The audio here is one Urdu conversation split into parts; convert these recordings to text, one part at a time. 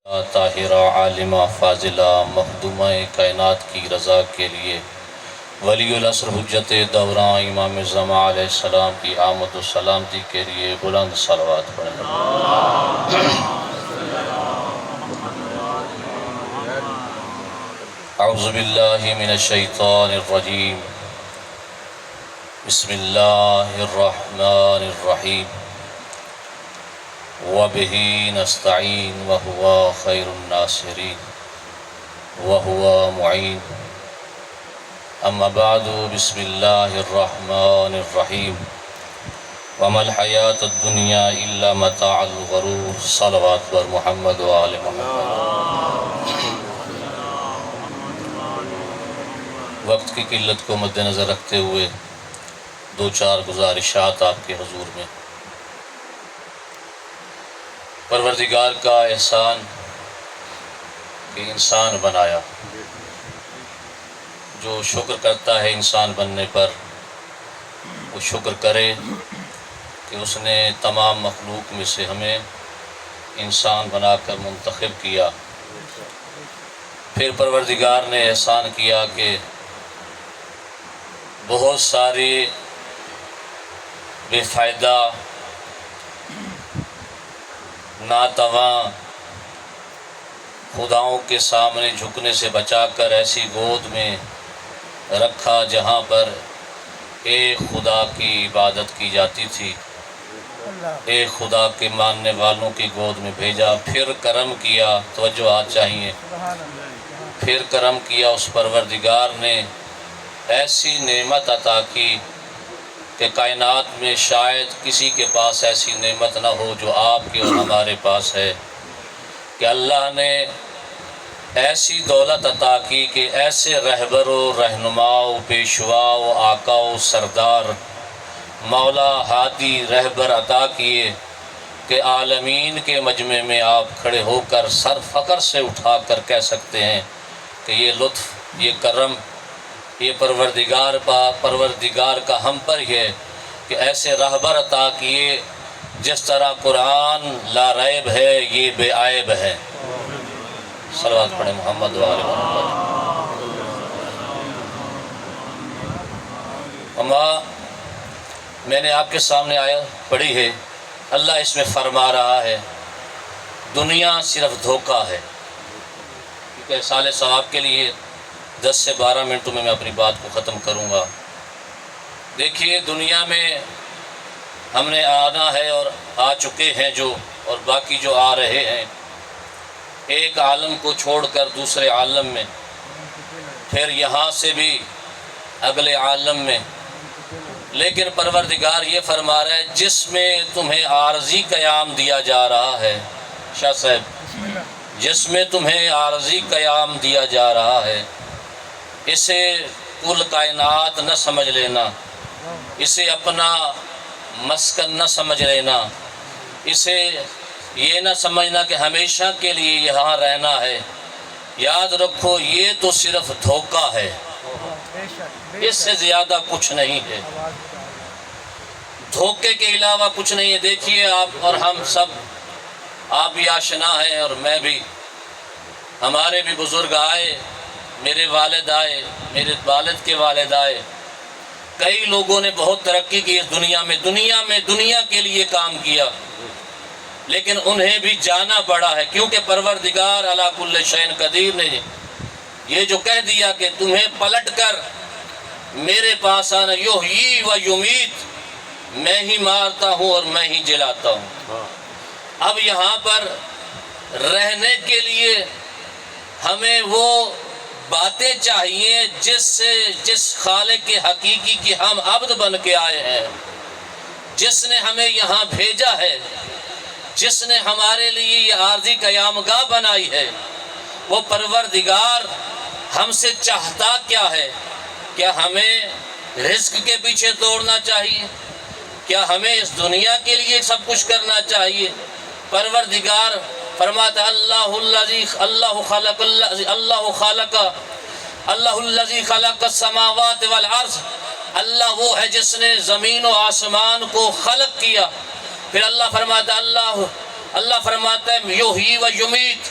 طاہرہ عالمہ فاضلہ مخدومہ کائنات کی رضا کے لیے ولی العصر حجت دوراں امام زمان علیہ السلام کی آمد و سلامتی کے لیے بلند صلوات پڑھیں۔ اعوذ باللہ من الشیطان الرجیم، بسم اللہ الرحمن الرحیم، وَبِهِ نَسْتَعِينُ وَهُوَ خَيْرُ النَّاصِرِينَ وَهُوَ مُعِينٌ۔ اما بعد، بسم اللہ الرحمن الرحیم، وَمَا الْحَيَاةُ الدُّنْيَا إِلَّا مَتَاعُ الْغُرُورِ۔ صلوات پر محمد و آل محمد۔ وقت کی قلت کو مد نظر رکھتے ہوئے دو چار گزارشات آپ کے حضور میں۔ پروردگار کا احسان کہ انسان بنایا، جو شکر کرتا ہے انسان بننے پر وہ شکر کرے کہ اس نے تمام مخلوق میں سے ہمیں انسان بنا کر منتخب کیا۔ پھر پروردگار نے احسان کیا کہ بہت سارے بے فائدہ ناتواں خداؤں کے سامنے جھکنے سے بچا کر ایسی گود میں رکھا جہاں پر ایک خدا کی عبادت کی جاتی تھی، ایک خدا کے ماننے والوں کی گود میں بھیجا۔ پھر کرم کیا، توجہات چاہیے، پھر کرم کیا اس پروردگار نے، ایسی نعمت عطا کی کہ کائنات میں شاید کسی کے پاس ایسی نعمت نہ ہو جو آپ کے اور ہمارے پاس ہے، کہ اللہ نے ایسی دولت عطا کی کہ ایسے رہبر و رہنما و پیشوا و آقا و سردار مولا ہادی رہبر عطا کیے کہ عالمین کے مجمع میں آپ کھڑے ہو کر سر فخر سے اٹھا کر کہہ سکتے ہیں کہ یہ لطف، یہ کرم، یہ پروردگار کا ہم پر ہے کہ ایسے رہبر عطا کیے جس طرح قرآن لا ریب ہے، یہ بے عیب ہے۔ صلوات پڑھیں محمد و آل محمد۔ اما میں نے آپ کے سامنے آیت پڑھی ہے، اللہ اس میں فرما رہا ہے دنیا صرف دھوکہ ہے۔ کیونکہ سال ثواب کے لیے 10 سے 12 منٹوں میں اپنی بات کو ختم کروں گا۔ دیکھیے، دنیا میں ہم نے آنا ہے اور آ چکے ہیں جو، اور باقی جو آ رہے ہیں، ایک عالم کو چھوڑ کر دوسرے عالم میں، پھر یہاں سے بھی اگلے عالم میں۔ لیکن پروردگار یہ فرما رہا ہے جس میں تمہیں عارضی قیام دیا جا رہا ہے، شاہ صاحب، جس میں تمہیں عارضی قیام دیا جا رہا ہے، اسے کل کائنات نہ سمجھ لینا، اسے اپنا مسکن نہ سمجھ لینا، اسے یہ نہ سمجھنا کہ ہمیشہ کے لیے یہاں رہنا ہے۔ یاد رکھو یہ تو صرف دھوکہ ہے، اس سے زیادہ کچھ نہیں ہے، دھوکے کے علاوہ کچھ نہیں ہے۔ دیکھیے آپ اور ہم سب، آپ بھی آشنا ہیں اور میں بھی، ہمارے بھی بزرگ آئے، میرے والد آئے، میرے والد کے والد آئے، کئی لوگوں نے بہت ترقی کی اس دنیا کے لیے کام کیا، لیکن انہیں بھی جانا پڑا ہے، کیونکہ پروردگار علی کل شیء قدیر نے یہ جو کہہ دیا کہ تمہیں پلٹ کر میرے پاس آنا، یحیی و یمیت، میں ہی مارتا ہوں اور میں ہی جلاتا ہوں۔ اب یہاں پر رہنے کے لیے ہمیں وہ باتیں چاہیے جس خالق کے حقیقی کی ہم عبد بن کے آئے ہیں، جس نے ہمیں یہاں بھیجا ہے، جس نے ہمارے لیے یہ عارضی قیام گاہ بنائی ہے، وہ پروردگار ہم سے چاہتا کیا ہے؟ کیا ہمیں رزق کے پیچھے دوڑنا چاہیے؟ کیا ہمیں اس دنیا کے لیے سب کچھ کرنا چاہیے؟ پروردگار فرماتا ہے اللہ الذی خلق السماوات والارض، اللہ وہ ہے جس نے زمین و آسمان کو خلق کیا۔ پھر اللہ فرماتا ہے یحیی و یمیت،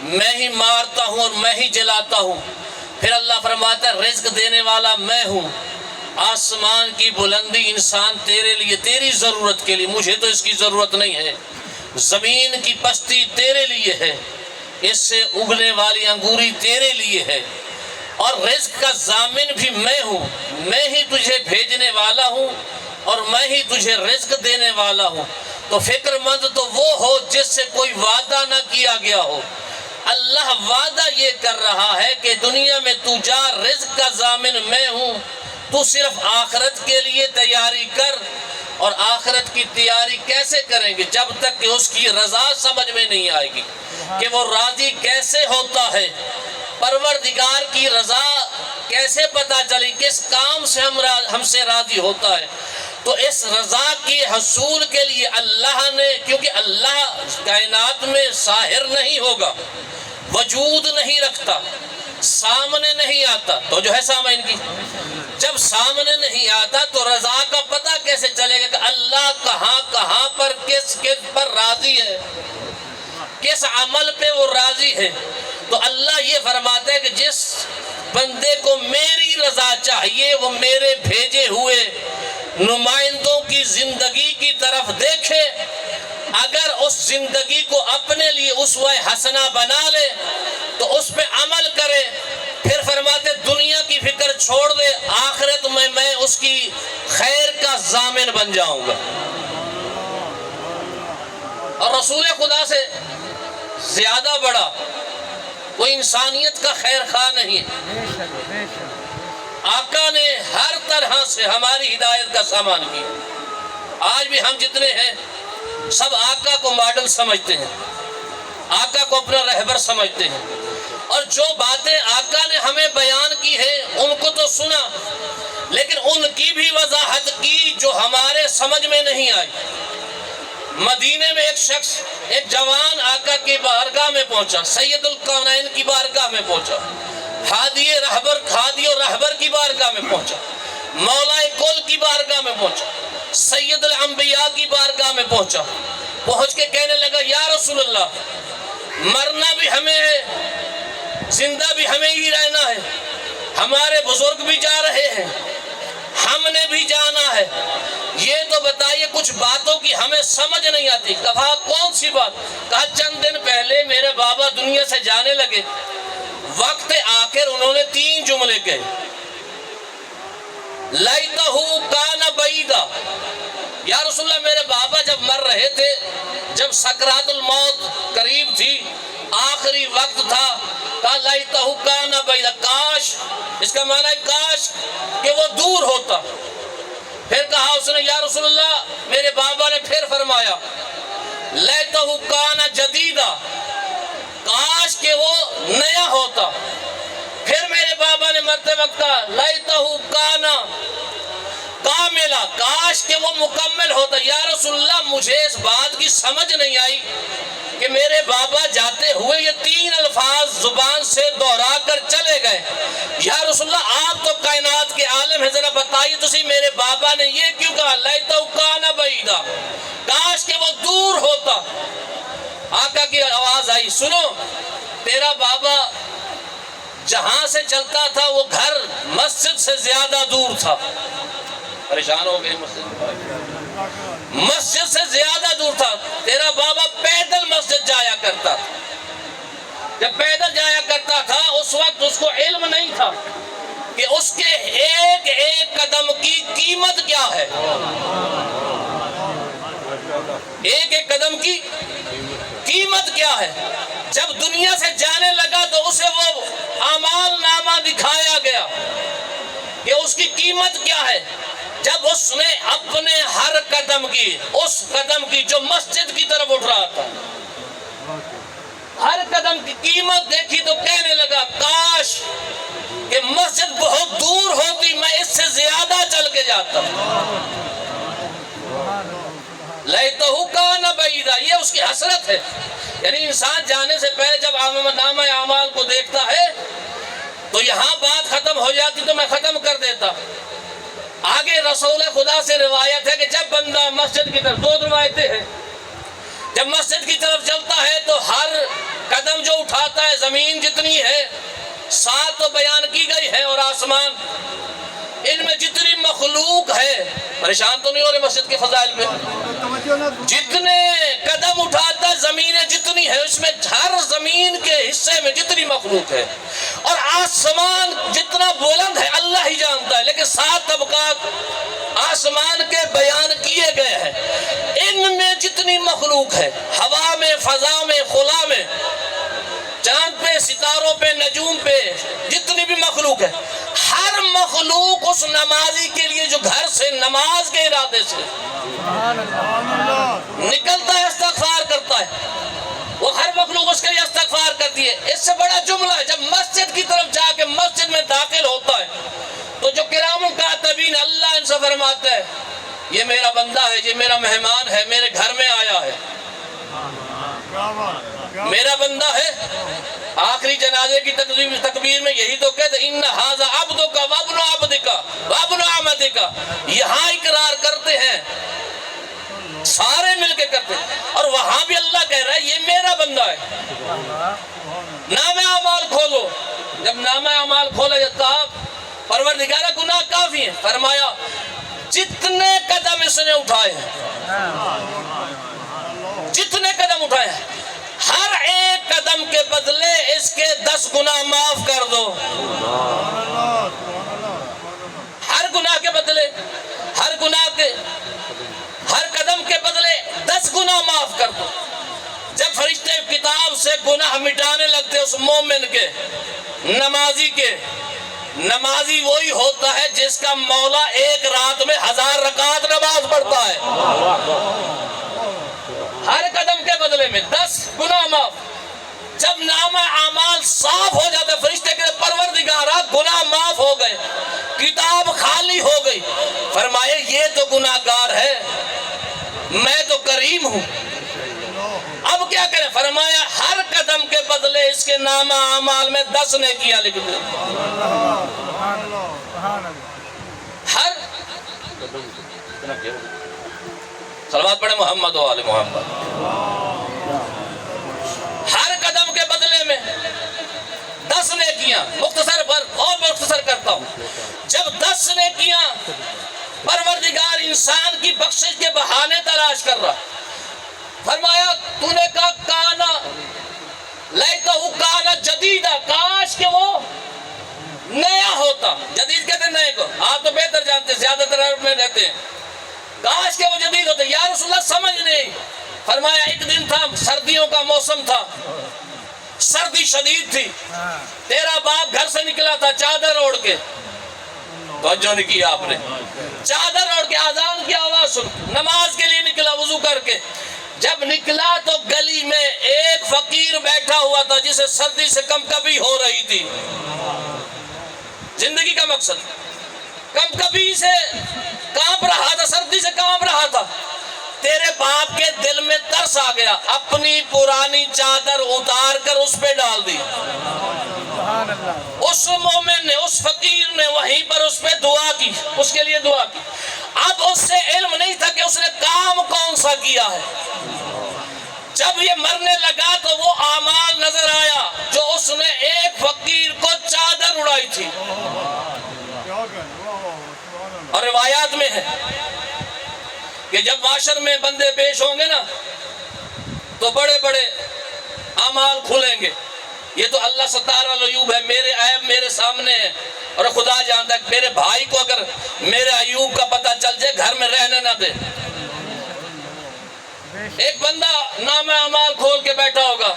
میں ہی مارتا ہوں اور میں ہی جلاتا ہوں۔ پھر اللہ فرماتا ہے رزق دینے والا میں ہوں، آسمان کی بلندی انسان تیرے لیے، تیری ضرورت کے لیے، مجھے تو اس کی ضرورت نہیں ہے، زمین کی پستی تیرے لیے ہے، اس سے اگنے والی انگوری تیرے لیے ہے، اور رزق کا ضامن بھی میں ہوں، میں ہی تجھے بھیجنے والا ہوں اور میں ہی تجھے رزق دینے والا ہوں۔ تو فکر مند تو وہ ہو جس سے کوئی وعدہ نہ کیا گیا ہو۔ اللہ وعدہ یہ کر رہا ہے کہ دنیا میں تو جا، رزق کا ضامن میں ہوں، تو صرف آخرت کے لیے تیاری کر۔ اور آخرت کی تیاری کیسے کریں گے؟ جب تک کہ اس کی رضا سمجھ میں نہیں آئے گی کہ وہ راضی کیسے ہوتا ہے، پروردگار کی رضا کیسے پتہ چلی، کس کام سے ہم سے راضی ہوتا ہے۔ تو اس رضا کے حصول کے لیے اللہ نے، کیونکہ اللہ کائنات میں ظاہر نہیں ہوگا، وجود نہیں رکھتا، سامنے نہیں آتا، تو جو ہے سامعین کی، جب سامنے نہیں آتا تو رضا کا پتہ کیسے چلے گا کہ اللہ کہاں کہاں پر کس پر راضی ہے، کس عمل پہ وہ راضی ہے۔ تو اللہ یہ فرماتا ہے کہ جس بندے کو میری رضا چاہیے وہ میرے بھیجے ہوئے نمائندوں کی زندگی کی طرف دیکھے، اگر اس زندگی کو اپنے لیے اسوہ حسنہ بنا لے تو اس پہ عمل کرے، پھر فرماتے دنیا کی فکر چھوڑ دے، آخرت میں میں اس کی خیر کا ضامن بن جاؤں گا۔ اور رسول خدا سے زیادہ بڑا کوئی انسانیت کا خیر خواہ نہیں۔ آقا نے ہر طرح سے ہماری ہدایت کا سامان کیا۔ آج بھی ہم جتنے ہیں سب آقا کو ماڈل سمجھتے ہیں، آقا کو اپنا رہبر سمجھتے ہیں، اور جو باتیں آقا نے ہمیں بیان کی ہیں ان کو تو سنا، لیکن ان کی بھی وضاحت کی جو ہمارے سمجھ میں نہیں آئی۔ مدینے میں ایک شخص، ایک جوان آقا کی بارگاہ میں پہنچا، سید الکونین کی بارگاہ میں پہنچا، ہادی و رہبر کی بارگاہ میں پہنچا، مولا کل کی بارگاہ میں پہنچا، سید الانبیاء کی بارگاہ میں پہنچا، پہنچ کے کہنے لگا یا رسول اللہ، مرنا بھی ہمیں ہے، زندہ بھی ہمیں ہی رہنا ہے، ہمارے بزرگ بھی جا رہے ہیں، ہم نے بھی جانا ہے، یہ تو بتائیے کچھ باتوں کی ہمیں سمجھ نہیں آتی۔ کہا کون سی بات؟ کہا چند دن پہلے میرے بابا دنیا سے جانے لگے، وقت آخر انہوں نے 3 جملے کہے، لیتہو کان بعیدا، یا رسول اللہ میرے بابا جب مر رہے تھے، جب سکرات الموت قریب تھی، آخری وقت تھا، کہا لیتہو کان بعیدا، کاش، اس کا معنی ہے کاش کہ وہ دور ہوتا۔ پھر کہا اس نے یا رسول اللہ، میرے بابا نے پھر فرمایا لیتہو کان جدیدا، کاش کہ وہ نیا ہوتا۔ پھر میرے بابا نے مرتے وقت کہا لیتہو کان کاملا، کاش کہ وہ مکمل ہوتا۔ یا رسول اللہ مجھے اس بات کی سمجھ نہیں آئی کہ میرے بابا جاتے ہوئے یہ 3 الفاظ زبان سے دہرا کر چلے گئے۔ یا رسول اللہ آپ تو کائنات کے عالم ہیں، ذرا بتائیے تسی میرے بابا نے یہ کیوں کہا لیتہو کان بعیدا، کاش کہ وہ دور ہوتا۔ آقا کی آواز آئی، سنو تیرا بابا جہاں سے چلتا تھا وہ گھر مسجد سے زیادہ دور تھا۔ پریشان ہو گئے، مسجد سے زیادہ دور تھا۔ تیرا بابا پیدل مسجد جایا کرتا تھا، جب پیدل جایا کرتا تھا اس وقت اس کو علم نہیں تھا کہ اس کے ایک ایک قدم کی قیمت کیا ہے، ایک ایک قدم کی قیمت کیا ہے۔ جب دنیا سے جانے لگا تو اسے وہ اعمال نامہ دکھایا گیا کہ اس کی قیمت کیا ہے۔ جب اس نے اپنے ہر قدم کی، اس قدم کی جو مسجد کی طرف اٹھ رہا تھا، ہر قدم کی قیمت دیکھی تو کہنے لگا کاش کہ مسجد بہت دور ہوتی، میں اس سے زیادہ چل کے جاتا۔ لیتہو کان بعیدا، یہ اس کی حسرت ہے۔ یعنی انسان جانے سے پہلے جب نامہ اعمال کو دیکھتا ہے تو یہاں بات ختم ہو جاتی تو میں ختم کر دیتا۔ آگے رسول خدا سے روایت ہے کہ جب بندہ مسجد کی طرف، 2 روایتیں ہیں، جب مسجد کی طرف چلتا ہے تو ہر قدم جو اٹھاتا ہے زمین جتنی ہے 7 تو بیان کی گئی ہے، اور آسمان، ان میں جتنی مخلوق ہے، پریشان تو نہیں ہو رہے مسجد کے فضائل پہ، جتنے قدم اٹھاتا زمینیں جتنی ہے، اس میں ہر زمین کے حصے میں جتنی مخلوق ہے، اور آسمان جتنا بلند ہے اللہ ہی جانتا ہے، لیکن 7 طبقات آسمان کے بیان کیے گئے ہیں، ان میں جتنی مخلوق ہے، ہوا میں، فضا میں، خلا میں، چاند پہ، ستاروں پہ، نجوم پہ، جتنی بھی مخلوق ہے، ہر مخلوق اس نمازی کے لیے جو گھر سے نماز کے ارادے سے نکلتا ہے استغفار کرتا ہے، وہ ہر مخلوق اس کے لیے استغفار کرتی ہے۔ اس سے بڑا جملہ ہے، جب مسجد کی طرف جا کے مسجد میں داخل ہوتا ہے تو جو کرام الکاتبین اللہ ان سے فرماتا ہے یہ میرا بندہ ہے، یہ میرا مہمان ہے، میرے گھر میں آیا ہے، میرا بندہ ہے۔ آخری جنازے کی تکبیر میں یہی تو کہتے ان ھذا عبدک وابن عبدک وابن امتک، یہاں اقرار کرتے ہیں، سارے مل کے کرتے ہیں، اور وہاں بھی اللہ کہہ رہا ہے یہ میرا بندہ ہے۔ نامہ اعمال کھولو، جب نامہ اعمال کھولا جاتا پروردگارہ گناہ کافی ہیں، فرمایا جتنے قدم اس نے اٹھائے ہیں، جتنے قدم اٹھائے ہیں، ہر ایک قدم کے بدلے اس کے 10 گناہ معاف کر دو، ہر گناہ کے بدلے، ہر گناہ کے، ہر قدم کے بدلے 10 گناہ معاف کر دو۔ جب فرشتے کتاب سے گناہ مٹانے لگتے اس مومن کے، نمازی کے، نمازی وہی ہوتا ہے جس کا مولا ایک رات میں 1000 رکعت نماز پڑھتا ہے، ہر قدم کے بدلے میں 10 گناہ معاف۔ جب نامہ اعمال صاف ہو جاتا ہے فرشتے کے پروردگارہ گناہ معاف ہو گئے، کتاب خالی ہو گئی، فرمائے یہ تو گناہ گار ہے، میں تو کریم ہوں، اب کیا کریں؟ فرمایا ہر قدم کے بدلے اس کے نامہ اعمال میں 10 نیکیاں لکھ دیں، ہر صلوات پڑھیں محمد و آل محمد، ہر قدم کے بدلے میں 10 نیکیاں، مختصر پر اور مختصر کرتا ہوں، جب 10 نیکیاں پروردگار انسان کی بخشش کے بہانے تلاش کر رہا، فرمایا تو نے کہا کانا لیتہ کانا جدیدہ، کاش کہ وہ نیا ہوتا، جدید کہتے ہیں نئے کو، آپ تو بہتر جانتے ہیں، زیادہ تر عرب میں رہتے ہیں، کاش کہ وہ جدید ہوتے، یا رسول اللہ سمجھ نہیں، فرمایا ایک دن تھا، سردیوں کا موسم تھا، سردی شدید تھی، تیرا باپ گھر سے نکلا تھا چادر اوڑھ کے، توجہ نہیں کی آپ نے، چادر اوڑھ کے آذان کی آواز سن، نماز کے لیے نکلا وضو کر کے، جب نکلا تو گلی میں ایک فقیر بیٹھا ہوا تھا جسے سردی سے کمکبی ہو رہی تھی، زندگی کا مقصد کمکبی سے کانپ رہا تھا، سردی سے کانپ رہا تھا، تیرے باپ کے دل میں ترس آ گیا، اپنی پرانی چادر اتار کر اس پہ ڈال دی، اس مومن نے، اس فقیر نے وہیں پر اس پہ دعا کی، اس کے لیے دعا کی، اب اس سے علم نہیں تھا کہ اس نے کام کون سا کیا ہے، جب یہ مرنے لگا تو وہ اعمال نظر آیا جو اس نے ایک فقیر کو چادر اڑائی تھی، اور روایات میں ہے کہ جب معاشر میں بندے پیش ہوں گے نا تو بڑے بڑے اعمال کھلیں گے، یہ تو اللہ ستار العیوب ہے، میرے عیب میرے سامنے ہے، اور خدا جانتا ہے میرے بھائی کو اگر میرے عیوب کا پتہ چل جائے گھر میں رہنے نہ دے۔ ایک بندہ نامہ اعمال کھول کے بیٹھا ہوگا،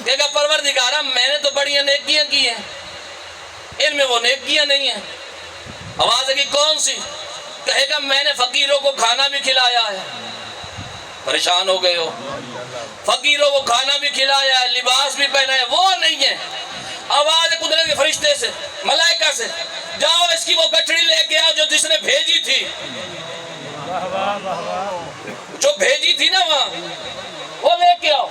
کہے گا پروردگارہ میں نے تو بڑی نیکیاں کی ہیں، ان میں وہ نیکیاں نہیں ہیں، آواز ہے کہ کون سی؟ کہے گا میں نے فقیروں کو کھانا بھی کھلایا ہے، پریشان ہو گئے ہو، فقیروں کو کھانا بھی کھلایا ہے، لباس بھی پہنا ہے، وہ نہیں ہے، آواز ہے قدرت کے فرشتے سے، ملائکہ سے، جاؤ اس کی وہ گٹھڑی لے کے آؤ جو جس نے بھیجی تھی، جو بھیجی تھی نا وہاں، وہ لے کے آؤ۔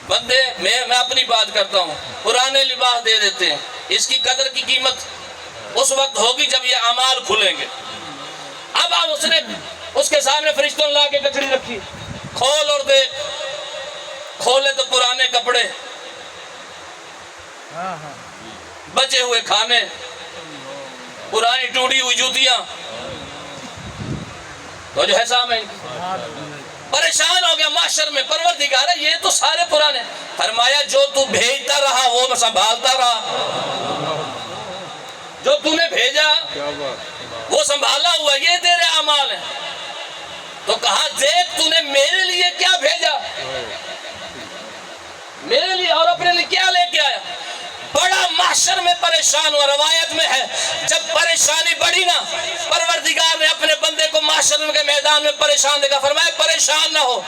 بندے میں اپنی بات کرتا ہوں، پرانے لباس دے دیتے ہیں، اس کی قدر کی قیمت اس وقت ہوگی جب یہ اعمال کھلیں گے۔ اب اس نے اس کے سامنے فرشتوں لا کے گٹھڑی رکھی، کھول اور دیکھ، کھولے تو پرانے کپڑے، بچے ہوئے کھانے، پرانی ٹوٹی ہوئی جوتیاں، تو جو ہے سامعین پریشان ہو گیا معاشر میں، پروردگار ہے یہ تو سارے پرانے، فرمایا جو تو بھیجتا رہا وہ میں سنبھالتا رہا، جو تو نے بھیجا وہ سنبھالا ہوا، یہ تیرے اعمال ہیں۔ تو کہا دیکھ تو نے میرے لیے کیا بھیجا، میرے لیے اور اپنے لیے کیا لے کے آیا، بڑا معاشر میں پریشان ہوا۔ روایت میں ہے جب پریشانی بڑھی نا، پروردگار نے اپنے بندے کو معاشر کے میدان میں پریشان دیکھا، فرمایا پریشان نہ ہو،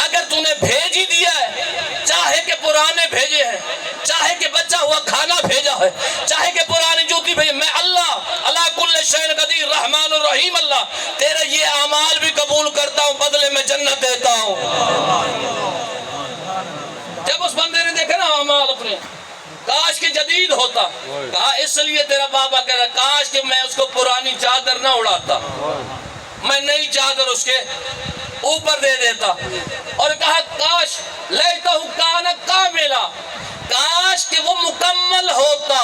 اگر تو نے بھیج ہی دیا ہے، چاہے کہ پرانے بھیجے ہیں، چاہے کہ بچا ہوا کھانا بھیجا ہے، چاہے کہ پرانی جوتی بھیجے، میں اللہ اللہ کل شیء قدیر رحمان الرحیم اللہ تیرے یہ اعمال بھی قبول کرتا ہوں، بدلے میں جنت دیتا ہوں۔ جب اس بندے نے دیکھا نا اعمال اپنے، کاش کہ جدید ہوتا، کہا اس لیے تیرا بابا کہہ رہا کاش کہ میں اس کو پرانی چادر نہ اڑاتا، میں نئی چادر اس کے اوپر دے دیتا، اور کہا کاش لیتہ کان کاملا، کاش کہ وہ مکمل ہوتا۔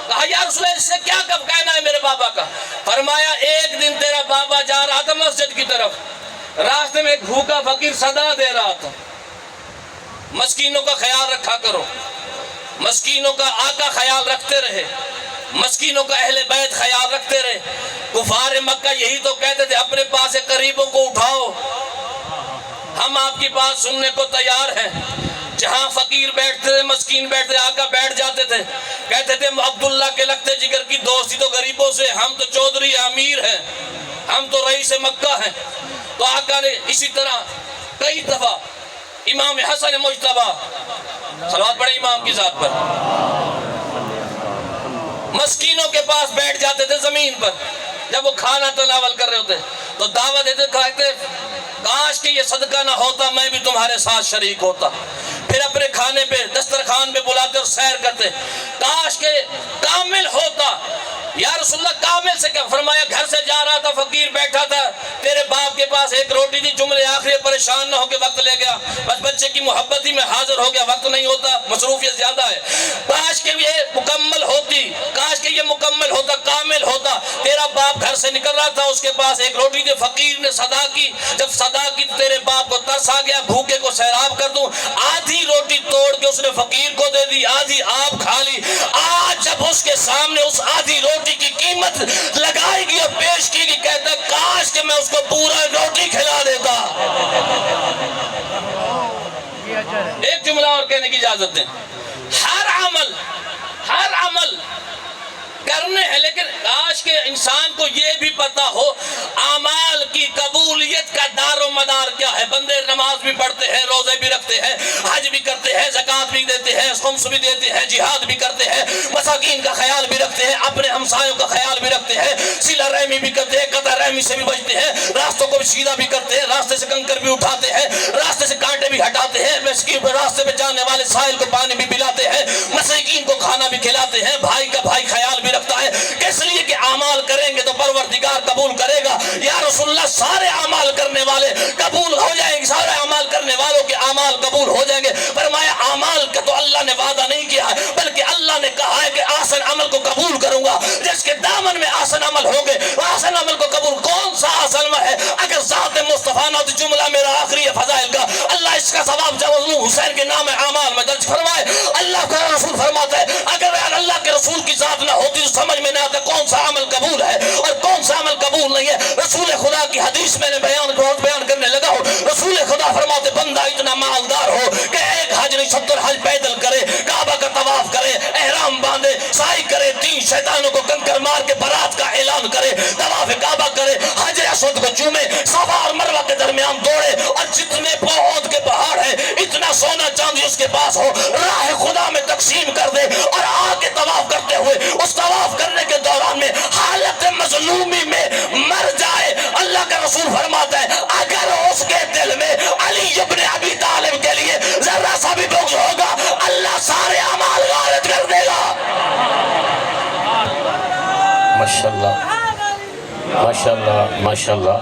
کہا یا رسول اللہ اس سے کیا کب کہنا ہے میرے بابا کا، فرمایا ایک دن تیرا بابا جا رہا تھا مسجد کی طرف، راستے میں ایک بھوکا فقیر صدا دے رہا تھا، مسکینوں کا خیال رکھا کرو، مسکینوں کا آقا خیال رکھتے رہے، مسکینوں کا اہل بیت خیال رکھتے رہے۔ کفار مکہ یہی تو کہتے تھے اپنے پاس سے قریبوں کو اٹھاؤ، ہم آپ کی بات سننے کو تیار ہیں۔ جہاں فقیر بیٹھتے تھے، مسکین بیٹھتے تھے، آقا بیٹھ جاتے تھے، کہتے تھے عبداللہ کے لگتے جگر کی دوستی تو غریبوں سے، ہم تو چودھری امیر ہیں، ہم تو رئیس مکہ ہیں۔ تو آقا نے اسی طرح کئی دفعہ امام حسن مجتبی صلوات پڑھیں امام کی ذات پر، مسکینوں کے پاس بیٹھ جاتے تھے زمین پر، جب وہ کھانا تناول کر رہے ہوتے تو دعوت دیتے، کہتے کاش کہ یہ صدقہ نہ ہوتا میں بھی تمہارے ساتھ شریک ہوتا، پھر اپنے کھانے پہ دسترخوان پہ بلاتے اور سیر کرتے، کاش کہ کامل ہوتا۔ یا رسول اللہ کامل سے کیا، فرمایا گھر سے جا رہا تھا فقیر بیٹھا تھا، تیرے باپ کے پاس ایک روٹی تھی، جملے آخری پریشان نہ ہو کے وقت لے گیا، بس بچے کی محبت ہی میں حاضر ہو گیا، وقت نہیں ہوتا، مصروفیت زیادہ ہے، کاش کہ یہ مکمل ہوتی، کاش کہ یہ مکمل ہوتا، کامل ہوتا۔ تیرا باپ گھر سے نکل رہا تھا، اس کے پاس ایک روٹی تھی، فقیر نے صدا کی، جب صدا کی تیرے باپ کو ترس آ گیا بھوکے کو سیراب کر دوں، آدھی روٹی توڑ کے اس نے فقیر کو دے دی، آدھی آپ کھا لی۔ آج جب اس کے سامنے اس آدھی روٹی کی قیمت لگائی گئی اور پیش کی گئی، کہتا کاش کہ میں اس کو پورا روٹی کھلا دیتا۔ ایک جملہ اور کہنے کی اجازت دیں، ہر عمل کرنے ہیں، لیکن کاش کہ انسان کو یہ بھی پتا ہو اعمال کی قبولیت کا دار و مدار کیا ہے۔ بندے نماز بھی پڑھتے ہیں، روزے بھی رکھتے ہیں، حج بھی کرتے ہیں، زکوٰۃ بھی دیتے ہیں، خمس بھی دیتے ہیں، جہاد بھی کرتے ہیں، مساکین کا خیال بھی رکھتے ہیں، اپنے ہمسایوں کا خیال بھی رکھتے ہیں، صلہ رحمی بھی کرتے ہیں، قطع رحمی سے بھی بچتے ہیں، راستوں کو بھی سیدھا بھی کرتے ہیں، راستے سے کنکر بھی اٹھاتے ہیں، راستے سے کانٹے بھی ہٹاتے ہیں، مسکین راستے پہ جانے والے سائل کو پانی بھی پلاتے ہیں، مساکین کو کھانا بھی کھلاتے ہیں، بھائی کا بھائی خیال بھی رکھتا ہے، اس لیے کہ اعمال کریں گے تو پروردگار قبول کرے گا۔ یا رسول اللہ سارے اعمال کرنے والے قبول ہو جائیں گے، سارے اعمال کرنے والوں کے اعمال قبول ہو جائیں گے۔ فرمایا اعمال کا تو اللہ نے وعدہ نہیں کیا ہے، بلکہ اللہ نے کہا ہے کہ آسن عمل کو قبول کروں گا، جس کے دامن میں آسن عمل ہوں گے، آسن عمل کو قبول۔ کون سا آسن عمل ہے؟ اگر ذات مصطفیٰ نہ تو جملہ میرا آخری ہے فضائل کا، اللہ اس کا ثواب جب حسین کے نام اعمال میں درج فرمائے۔ اللہ کا رسول فرماتا ہے اگر اللہ کے رسول کی ذات نہ ہوتی تو سمجھ میں نہ آتا کون سا عمل قبول ہے اور کون سا عمل قبول نہیں ہے۔ رسول خدا کی حدیث میں نے بیان کرنے لگا ہوں، رسول خدا فرماتے بندہ اتنا مالدار ہو کہ ایک حج نہیں 70 حج پیدل کرے، کعبہ کا طواف کرے، احرام باندھے، سعی کرے، 3 شیطانوں کو کنکر مار کے برات کا اعلان کرے، طواف کعبہ کرے، حجر اسود کو چومے، صفا اور مروہ کے درمیان دوڑے، اور جتنے بہت کے پہاڑ ہیں اتنا سونا چاندی اس کے پاس ہو، راہ خدا میں تقسیم کر دے، اور آ کے طواف کرتے ہوئے اس طواف کرنے کے دوران میں حالت مظلومی میں مر جائے، اللہ کا رسول فرماتا ہے اگر اس کے دل میں علی ابن ابی طالب کے لیے ذرا سا بھی بغض ہوگا، اللہ سارے اعمال غارت کر دے گا۔ ماشاءاللہ ماشاءاللہ ماشاءاللہ۔